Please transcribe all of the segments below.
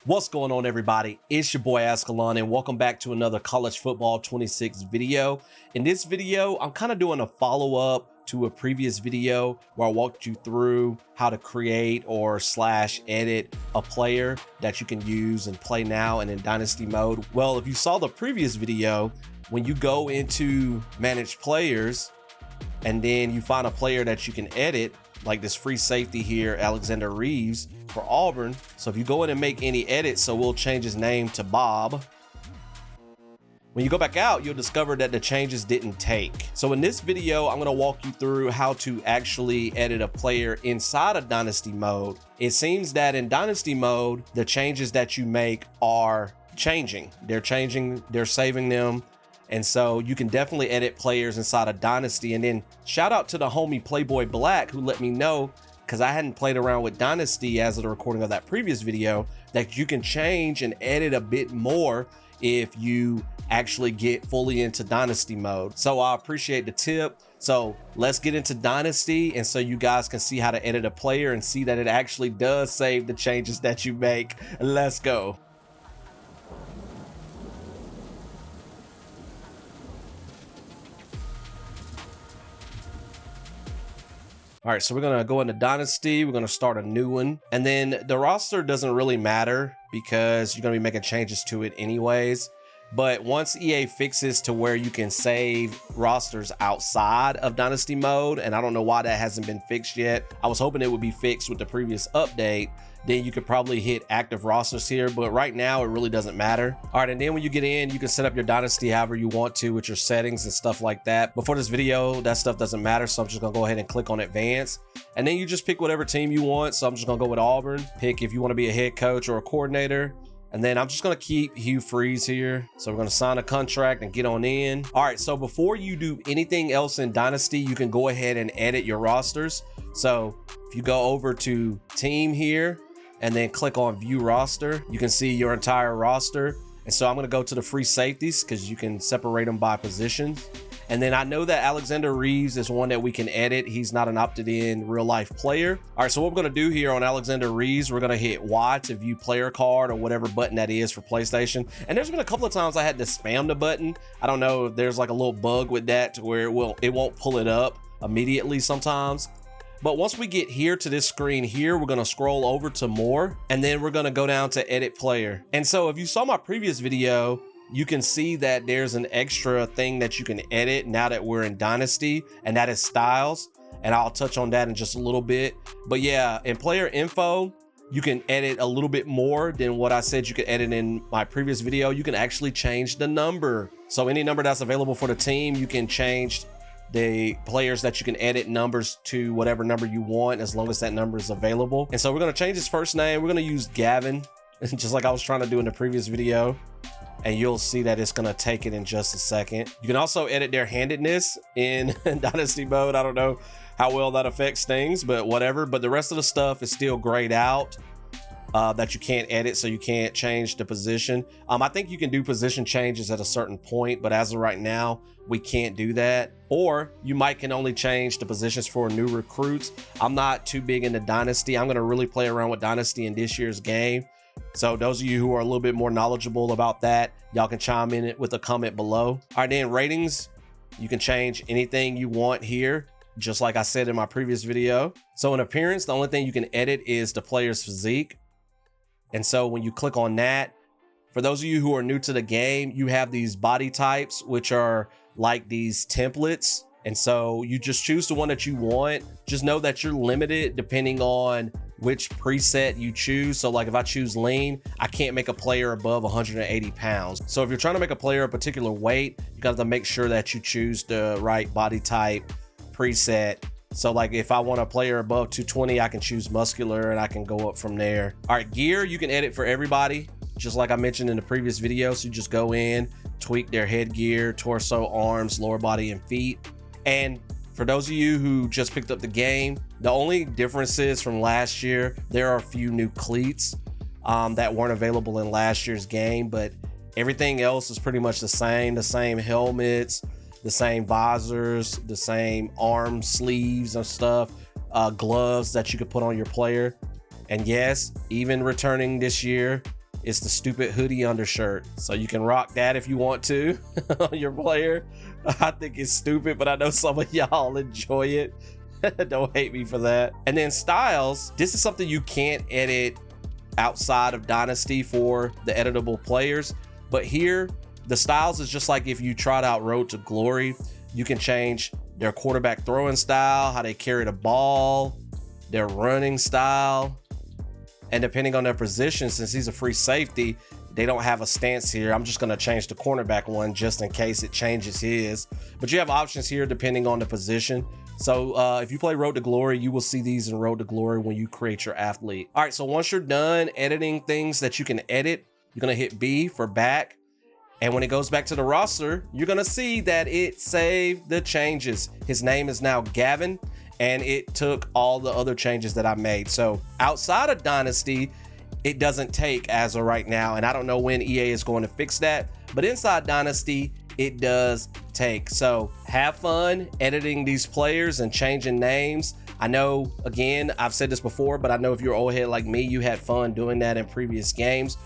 What's going on, everybody? It's your boy Azkhalon, and welcome back to another College Football 26 video. In this video, I'm kind of doing a follow-up to a previous video where I walked you through how to create or edit a player that you can use and play now and in Dynasty mode. Well, if you saw the previous video, when you go into Manage Players and then you find a player that you can edit, like this free safety here, Alexander Reeves for Auburn. So if you go in and make any edits, so we'll change his name to Bob. When you go back out, you'll discover that the changes didn't take. So in this video, I'm going to walk you through how to actually edit a player inside of Dynasty mode. It seems that in Dynasty mode, the changes that you make are changing. They're saving them. And so you can definitely edit players inside of Dynasty. And then shout out to the homie Playboy Black who let me know, because I hadn't played around with Dynasty as of the recording of that previous video, that you can change and edit a bit more if you actually get fully into Dynasty mode. So I appreciate the tip. So let's get into Dynasty, and so you guys can see how to edit a player and see that it actually does save the changes that you make. Let's go. All right, so we're gonna go into Dynasty. We're gonna start a new one. And then the roster doesn't really matter because you're gonna be making changes to it anyways. But once EA fixes to where you can save rosters outside of Dynasty mode, and I don't know why that hasn't been fixed yet. I was hoping it would be fixed with the previous update. Then you could probably hit active rosters here, but right now it really doesn't matter. All right, and then when you get in, you can set up your Dynasty however you want to with your settings and stuff like that. But for this video, that stuff doesn't matter, so I'm just gonna go ahead and click on Advanced. And then you just pick whatever team you want. So I'm just gonna go with Auburn. Pick if you wanna be a head coach or a coordinator. And then I'm just gonna keep Hugh Freeze here. So we're gonna sign a contract and get on in. All right, so before you do anything else in Dynasty, you can go ahead and edit your rosters. So if you go over to Team here, and then click on View Roster, you can see your entire roster. And so I'm gonna go to the free safeties because you can separate them by positions. And then I know that Alexander Reeves is one that we can edit. He's not an opted-in real-life player. All right, so what we're gonna do here on Alexander Reeves, we're gonna hit Y to view player card or whatever button that is for PlayStation. And there's been a couple of times I had to spam the button. I don't know if there's like a little bug with that to where it won't pull it up immediately sometimes. But once we get here to this screen here, we're gonna scroll over to more, and then we're gonna go down to edit player. And so if you saw my previous video, you can see that there's an extra thing that you can edit now that we're in Dynasty, and that is styles. And I'll touch on that in just a little bit. But yeah, in player info, you can edit a little bit more than what I said you could edit in my previous video. You can actually change the number. So any number that's available for the team, you can change the players that you can edit numbers to whatever number you want, as long as that number is available. And so we're going to change his first name. We're going to use Gavin, just like I was trying to do in the previous video. And you'll see that it's going to take it in just a second. You can also edit their handedness in Dynasty mode. I don't know how well that affects things, but whatever. But the rest of the stuff is still grayed out that you can't edit, so you can't change the position. I think you can do position changes at a certain point, but as of right now, we can't do that. Or you can only change the positions for new recruits. I'm not too big into Dynasty. I'm going to really play around with Dynasty in this year's game. So those of you who are a little bit more knowledgeable about that, y'all can chime in with a comment below. All right, then ratings, you can change anything you want here, just like I said in my previous video. So in appearance, the only thing you can edit is the player's physique. And so when you click on that, for those of you who are new to the game, you have these body types, which are like these templates. And so you just choose the one that you want. Just know that you're limited depending on which preset you choose. So like if I choose lean, I can't make a player above 180 pounds. So if you're trying to make a player a particular weight, you got to make sure that you choose the right body type preset. So like if I want a player above 220, I can choose muscular and I can go up from there. All right, gear, you can edit for everybody, just like I mentioned in the previous video. So you just go in, tweak their headgear, torso, arms, lower body, and feet. And for those of you who just picked up the game, the only differences from last year, there are a few new cleats that weren't available in last year's game, but everything else is pretty much the same helmets, the same visors, the same arm sleeves and stuff, gloves that you could put on your player. And yes, even returning this year, It's the stupid hoodie undershirt. So you can rock that if you want to on your player. I think it's stupid, but I know some of y'all enjoy it. Don't hate me for that. And then styles, this is something you can't edit outside of Dynasty for the editable players. But here, the styles is just like if you tried out Road to Glory. You can change their quarterback throwing style, how they carry the ball, their running style. And depending on their position, since he's a free safety, they don't have a stance here. I'm just going to change the cornerback one just in case it changes his. But you have options here depending on the position. So if you play Road to Glory, you will see these in Road to Glory when you create your athlete. All right, so once you're done editing things that you can edit, you're going to hit B for back. And when it goes back to the roster, you're going to see that it saved the changes. His name is now Gavin, and it took all the other changes that I made. So outside of Dynasty, it doesn't take as of right now. And I don't know when EA is going to fix that. But inside Dynasty, it does take. So have fun editing these players and changing names. I know, again, I've said this before, but I know if you're old head like me, you had fun doing that in previous games.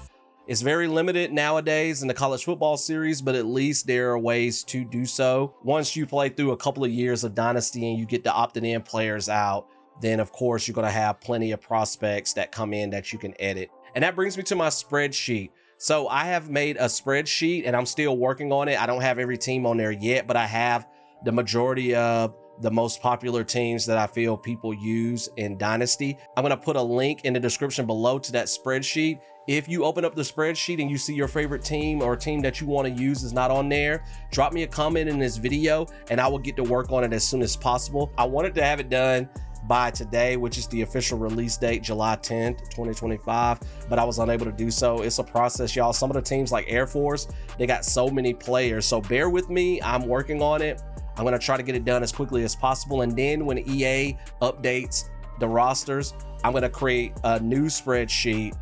It's very limited nowadays in the college football series, but at least there are ways to do so. Once you play through a couple of years of Dynasty and you get the opted in players out, then of course you're going to have plenty of prospects that come in that you can edit. And that brings me to my spreadsheet. So I have made a spreadsheet and I'm still working on it. I don't have every team on there yet, but I have the majority of the most popular teams that I feel people use in Dynasty. I'm going to put a link in the description below to that spreadsheet. If you open up the spreadsheet and you see your favorite team or a team that you want to use is not on there, drop me a comment in this video and I will get to work on it as soon as possible. I wanted to have it done by today, which is the official release date, July 10th, 2025, but I was unable to do so. It's a process, y'all. Some of the teams like Air Force, they got so many players, so bear with me. I'm working on it. I'm going to try to get it done as quickly as possible. And then when EA updates the rosters, I'm going to create a new spreadsheet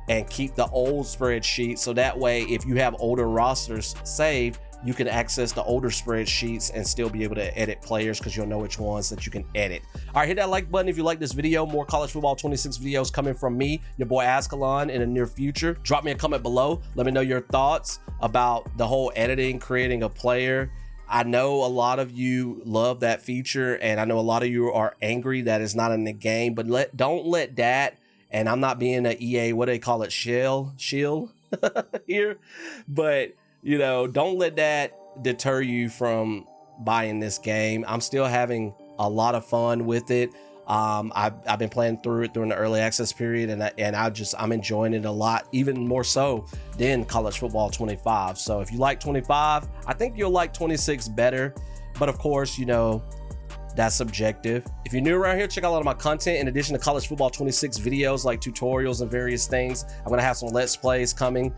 and keep the old spreadsheet. So that way, if you have older rosters saved, you can access the older spreadsheets and still be able to edit players because you'll know which ones that you can edit. All right, hit that like button if you like this video. More College Football 26 videos coming from me, your boy Azkhalon, in the near future. Drop me a comment below. Let me know your thoughts about the whole editing, creating a player. I know a lot of you love that feature, and I know a lot of you are angry that it's not in the game, but don't let that, and I'm not being an EA, what do they call it, shield here, but you know, don't let that deter you from buying this game. I'm still having a lot of fun with it. I've been playing through it during the early access period, and I'm enjoying it a lot, even more so than College Football 25. So if you like 25, I think you'll like 26 better. But of course, you know, that's subjective. If you're new around here, check out a lot of my content. In addition to College Football 26 videos like tutorials and various things, I'm going to have some Let's Plays coming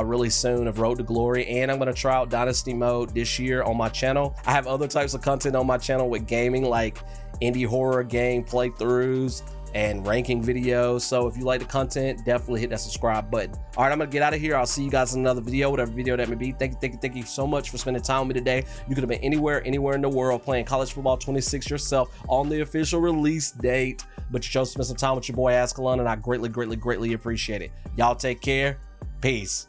really soon of Road to Glory, and I'm going to try out Dynasty mode this year on my channel. I have other types of content on my channel with gaming, like indie horror game playthroughs and ranking videos. So if you like the content, definitely hit that subscribe button. All right, I'm gonna get out of here. I'll see you guys in another video, whatever video that may be. Thank you so much for spending time with me today. You could have been anywhere in the world playing College Football 26 yourself on the official release date, but you chose to spend some time with your boy Azkhalon, and I greatly appreciate it. Y'all take care. Peace.